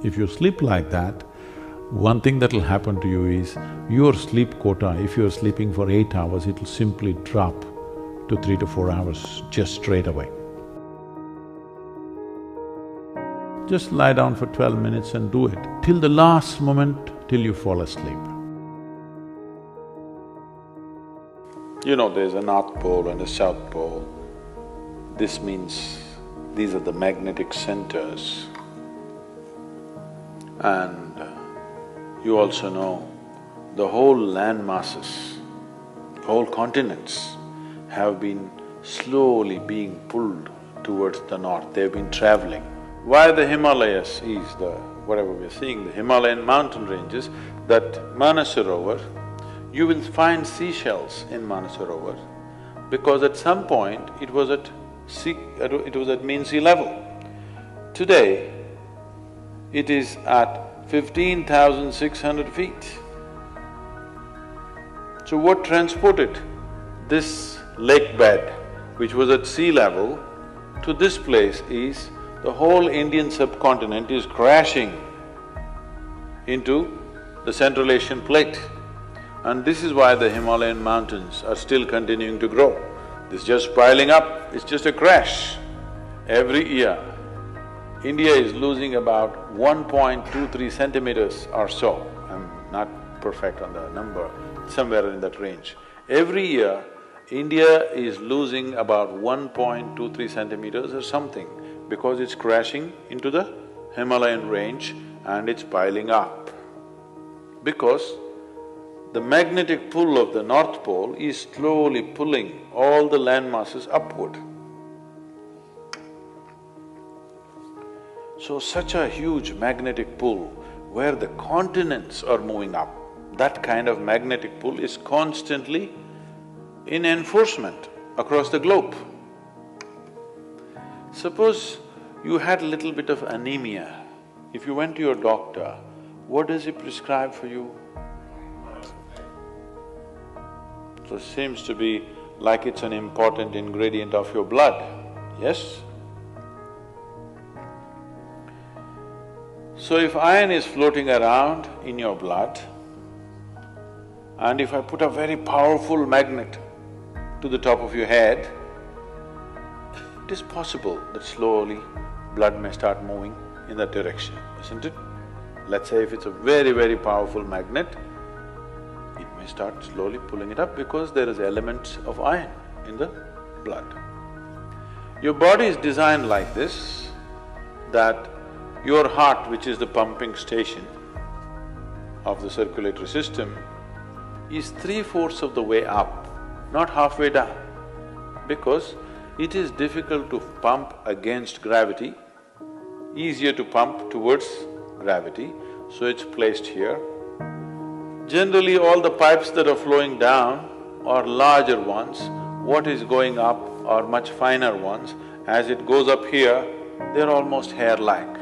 If you sleep like that, one thing that'll happen to you is your sleep quota, if you're sleeping for 8 hours, it'll simply drop to 3 to 4 hours just straight away. Just lie down for 12 minutes and do it till the last moment, till you fall asleep. You know, there's a North Pole and a South Pole. This means these are the magnetic centers. And you also know the whole land masses, whole continents have been slowly being pulled towards the north, they've been traveling. Why the Himalayas is whatever we're seeing, the Himalayan mountain ranges, that Manasarovar, you will find seashells in Manasarovar because at some point it was at mean sea level. Today, it is at 15,600 feet. So what transported this lake bed, which was at sea level, to this place is the whole Indian subcontinent is crashing into the Central Asian plate. And this is why the Himalayan mountains are still continuing to grow. This is just piling up, it's just a crash. Every year, India is losing about 1.23 centimeters or so. I'm not perfect on the number, somewhere in that range. Every year, India is losing about 1.23 centimeters or something because it's crashing into the Himalayan range and it's piling up. Because the magnetic pull of the North Pole is slowly pulling all the land masses upward. So such a huge magnetic pull where the continents are moving up, that kind of magnetic pull is constantly in enforcement across the globe. Suppose you had a little bit of anemia, if you went to your doctor, what does he prescribe for you? So it seems to be like it's an important ingredient of your blood, yes? So if iron is floating around in your blood, and if I put a very powerful magnet to the top of your head, it is possible that slowly blood may start moving in that direction, isn't it? Let's say if it's a very, very powerful magnet, it may start slowly pulling it up because there is elements of iron in the blood. Your body is designed like this, that your heart, which is the pumping station of the circulatory system, is 3/4 of the way up, not halfway down, because it is difficult to pump against gravity, easier to pump towards gravity, so it's placed here. Generally, all the pipes that are flowing down are larger ones, what is going up are much finer ones. As it goes up here, they're almost hair-like.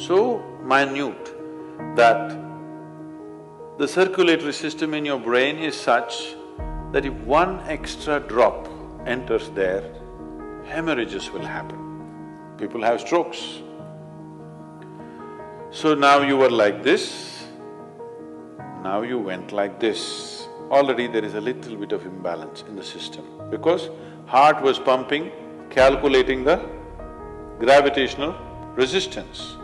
So minute that the circulatory system in your brain is such that if one extra drop enters there, hemorrhages will happen. People have strokes. So now you were like this, now you went like this. Already there is a little bit of imbalance in the system because heart was pumping, calculating the gravitational resistance.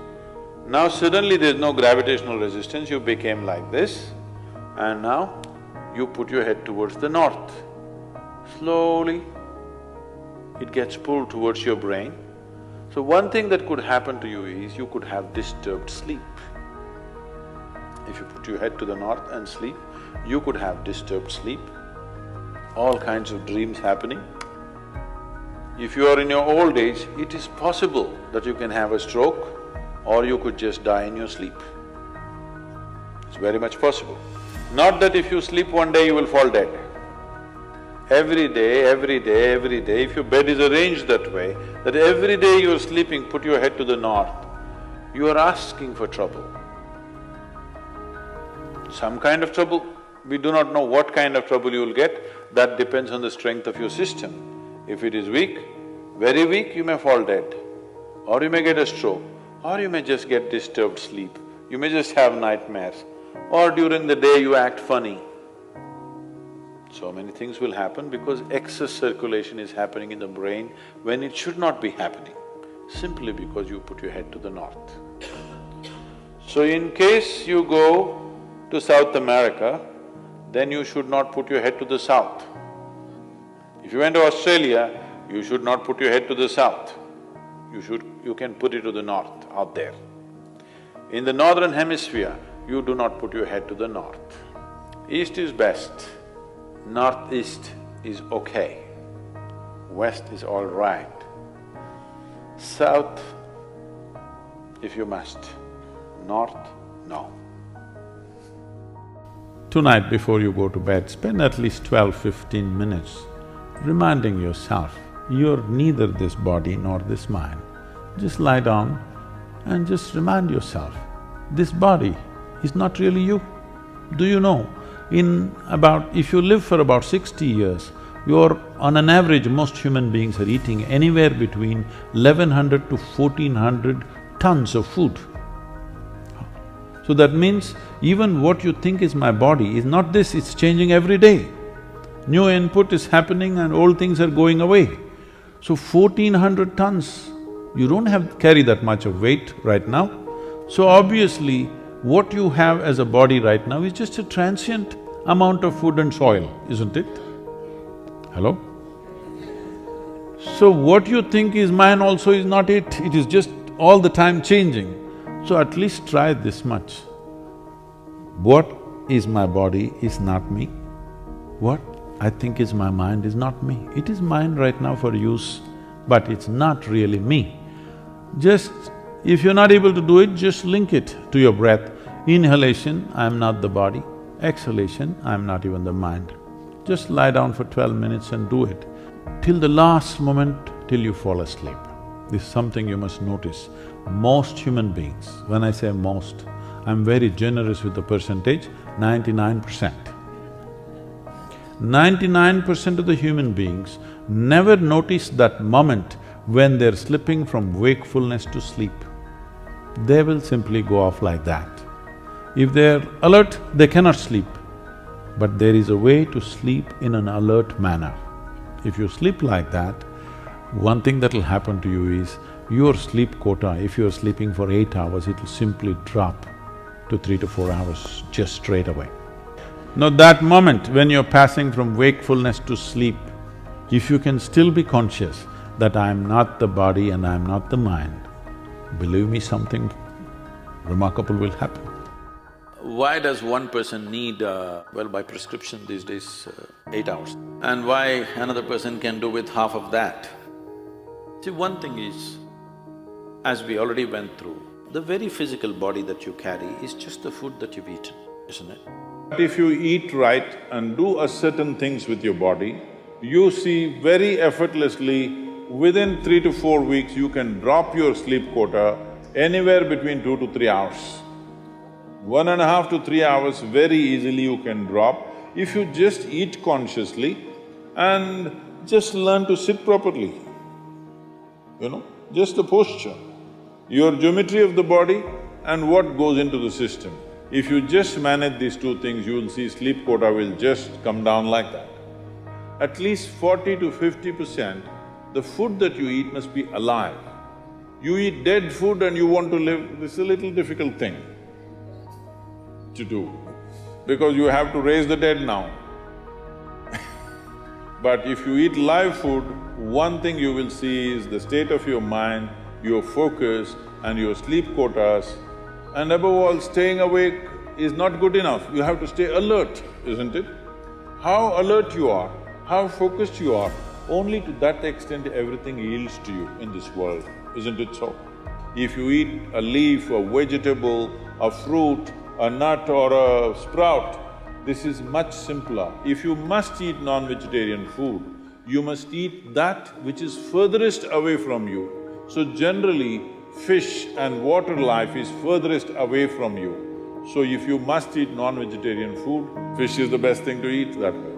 Now suddenly there's no gravitational resistance, you became like this, and now you put your head towards the north. Slowly, it gets pulled towards your brain. So one thing that could happen to you is you could have disturbed sleep. If you put your head to the north and sleep, you could have disturbed sleep, all kinds of dreams happening. If you are in your old age, it is possible that you can have a stroke or you could just die in your sleep. It's very much possible. Not that if you sleep one day you will fall dead. Every day, every day, every day, if your bed is arranged that way, that every day you are sleeping, put your head to the north, you are asking for trouble. Some kind of trouble, we do not know what kind of trouble you will get, that depends on the strength of your system. If it is weak, very weak, you may fall dead, or you may get a stroke, or you may just get disturbed sleep, you may just have nightmares, or during the day you act funny. So many things will happen because excess circulation is happening in the brain when it should not be happening, simply because you put your head to the north. So in case you go to South America, then you should not put your head to the south. If you went to Australia, you should not put your head to the south. You can put it to the north, out there. In the northern hemisphere, you do not put your head to the north. East is best, northeast is okay, west is all right. South, if you must, north, no. Tonight before you go to bed, spend at least 12–15 minutes reminding yourself, you're neither this body nor this mind. Just lie down and just remind yourself, this body is not really you. Do you know, if you live for about 60 years, on an average, most human beings are eating anywhere between 1100 to 1400 tons of food. So that means even what you think is my body is not this, it's changing every day. New input is happening and old things are going away. So 1400 tons, you don't carry that much of weight right now. So obviously, what you have as a body right now is just a transient amount of food and soil, isn't it? Hello? So what you think is mine also is not it, it is just all the time changing. So at least try this much. What is my body is not me. What I think is my mind is not me. It is mine right now for use, but it's not really me. Just, if you're not able to do it, just link it to your breath. Inhalation, I'm not the body. Exhalation, I'm not even the mind. Just lie down for 12 minutes and do it, till the last moment, till you fall asleep. This is something you must notice. Most human beings, when I say most, I'm very generous with the percentage, 99%. 99% of the human beings never notice that moment when they're slipping from wakefulness to sleep. They will simply go off like that. If they're alert, they cannot sleep. But there is a way to sleep in an alert manner. If you sleep like that, one thing that'll happen to you is, your sleep quota, if you're sleeping for 8 hours, it'll simply drop to 3 to 4 hours just straight away. Now that moment when you're passing from wakefulness to sleep, if you can still be conscious that I'm not the body and I'm not the mind, believe me, something remarkable will happen. Why does one person need, well, by prescription these days, 8 hours? And why another person can do with half of that? See, one thing is, as we already went through, the very physical body that you carry is just the food that you've eaten, isn't it? But if you eat right and do certain things with your body, you see very effortlessly, within 3 to 4 weeks, you can drop your sleep quota anywhere between 2 to 3 hours. 1.5 to 3 hours very easily you can drop if you just eat consciously and just learn to sit properly, just the posture, your geometry of the body and what goes into the system. If you just manage these two things, you will see sleep quota will just come down like that. At least 40 to 50%, the food that you eat must be alive. You eat dead food and you want to live, this is a little difficult thing to do, because you have to raise the dead now. But if you eat live food, one thing you will see is the state of your mind, your focus and your sleep quotas, and above all, staying awake is not good enough, you have to stay alert, isn't it? How alert you are, how focused you are, only to that extent everything yields to you in this world, isn't it so? If you eat a leaf, a vegetable, a fruit, a nut or a sprout, this is much simpler. If you must eat non-vegetarian food, you must eat that which is furthest away from you. So generally, fish and water life is furthest away from you. So if you must eat non-vegetarian food, fish is the best thing to eat that way.